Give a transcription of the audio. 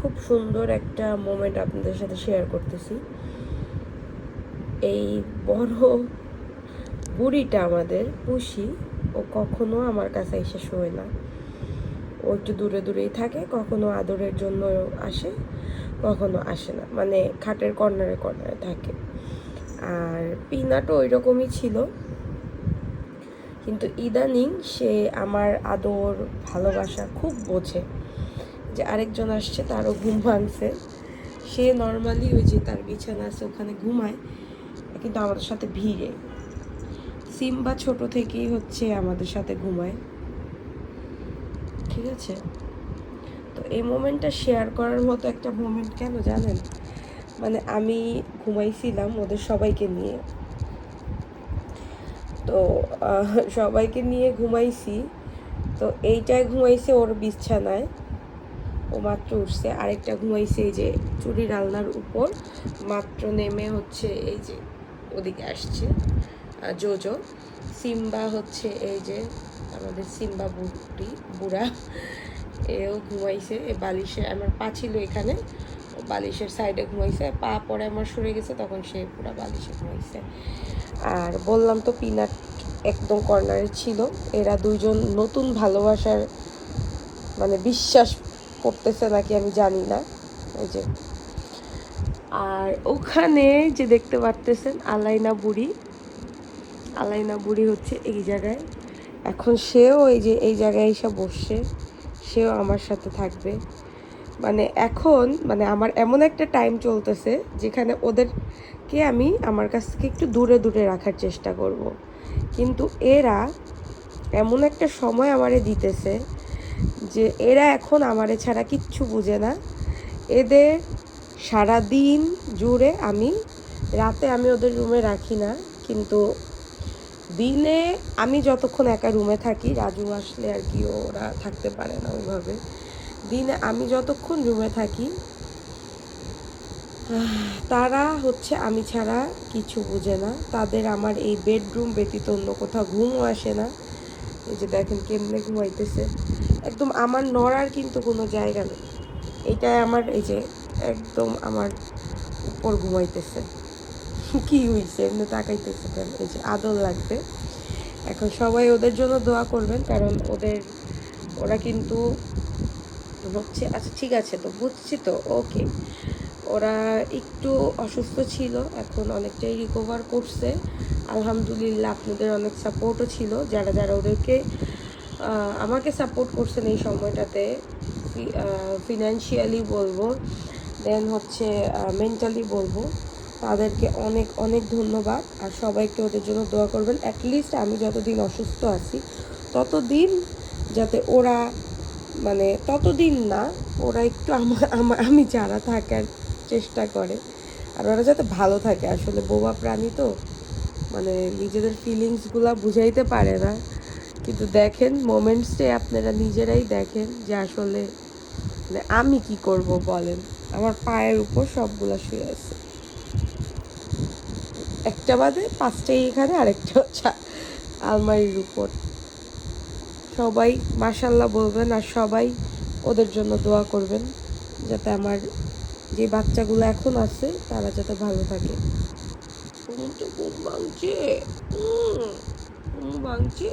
খুব সুন্দর একটা মোমেন্ট আপনাদের সাথে শেয়ার করতেছি। এই বড় বুড়িটা আমাদের পুষি, ও কখনো আমার কাছে এসে শোয় না। ও একটু দূরে দূরেই থাকে, কখনো আদরের জন্য আসে, কখনো আসে না, মানে খাটের কর্নারে কর্নারে থাকে। আর পিনাটও ওই রকমই ছিল, কিন্তু ইদানিং সে আমার আদর ভালোবাসা খুব বোঝে। যে আরেকজন আসছে, তারও ঘুম ভাঙছে, সে নর্মালি ওই যে তার বিছানা আছে ওখানে ঘুমায়, কিন্তু আমাদের সাথে ভিড়ে। সিম্বা ছোট থেকেই হচ্ছে আমাদের সাথে ঘুমায়, ঠিক আছে। তো এই মোমেন্টটা শেয়ার করার মতো একটা মোমেন্ট কেন জানেন, মানে আমি ঘুমাইছিলাম ওদের সবাইকে নিয়ে, তো সবাইকে নিয়ে ঘুমাইছি, তো এইটায় ঘুমাইছে ওর বিছানায়, ও মাত্র উঠছে। আরেকটা ঘুমাইছে এই যে চুরির আলনার উপর, মাত্র নেমে হচ্ছে এই যে ওদিকে আসছে জোজো। সিম্বা হচ্ছে এই যে আমাদের সিম্বা বুড়া, এও ঘুমাইছে এ বালিশে। আমার পা ছিল এখানে, ও বালিশের সাইডে ঘুমাইছে, পা পরে আমার সরে গেছে, তখন সে পুরা বালিশে ঘুমাইছে। আর বললাম তো পিনাট একদম কর্নারে ছিল। এরা দুইজন নতুন ভালোবাসার মানে বিশ্বাস করতেছে নাকি আমি জানি না। এই যে, আর ওখানে যে দেখতে পারতেছেন আলাইনা বুড়ি হচ্ছে এই জায়গায়। এখন সেও এই যে এই জায়গায় এসে বসছে, সেও আমার সাথে থাকবে। মানে এখন মানে আমার এমন একটা টাইম চলতেছে যেখানে ওদেরকে আমি আমার কাছ থেকে একটু দূরে দূরে রাখার চেষ্টা করব, কিন্তু এরা এমন একটা সময় আমারে দিতেছে যে এরা এখন আমারে ছাড়া কিচ্ছু বুঝে না। এদের সারা দিন জুড়ে রাতে আমি ওদের রুমে রাখি না, কিন্তু দিনে আমি যতক্ষণ একা রুমে থাকি, রাজু আসলে আর কি ওরা থাকতে পারে না ওইভাবে, দিনে আমি যতক্ষণ রুমে থাকি তারা হচ্ছে আমি ছাড়া কিছু বুঝে না। তাদের আমার এই বেডরুম ব্যতীত অন্য কোথাও ঘুমও আসে না। এই যে দেখেন কেমনে ঘুমাইতেছে, একদম আমার নড়ার কিন্তু কোনো জায়গা নেই। এইটাই আমার এই যে একদম আমার উপর ঘুমাইতেছে। কি হয়েছে এমনি তাকাইতেছে কেন, এই যে আদর লাগবে। এখন সবাই ওদের জন্য দোয়া করবেন, কারণ ওরা কিন্তু হচ্ছে, আচ্ছা ঠিক আছে তো বুঝছি তো, ওকে। ওরা একটু অসুস্থ ছিল, এখন অনেকটাই রিকভার করছে আলহামদুলিল্লাহ। আপনাদের অনেক সাপোর্টও ছিল, যারা যারা ওদেরকে আমাকে সাপোর্ট করছেন এই সময়টাতে, ফিনান্সিয়ালি বলবো, দেন হচ্ছে মেন্টালি বলবো, তাদেরকে অনেক অনেক ধন্যবাদ। আর সবাইকে ওদের জন্য দোয়া করবেন। অ্যাটলিস্ট আমি যতদিন অসুস্থ আছি ততদিন যাতে ওরা, মানে ততদিন না, ওরা একটু আমি যারা থাকার চেষ্টা করে, আর ওরা যাতে ভালো থাকে। আসলে বোবা প্রাণী তো, মানে নিজেদের ফিলিংসগুলো বুঝাইতে পারে না, কিন্তু দেখেন মোমেন্টসে আপনারা নিজেরাই দেখেন যে আসলে মানে আমি কি করব বলেন। আমার পায়ের উপর সবগুলা শুয়ে আছে, একটা বাদে পাঁচটাই এখানে, আরেকটা হচ্ছে আলমারির উপর। সবাই মাশাল্লাহ বলবেন, আর সবাই ওদের জন্য দোয়া করবেন যাতে আমার যে বাচ্চাগুলো এখন আছে তারা যাতে ভালো থাকে। ঘুম ভাঙছে, ঘুম ভাঙছে।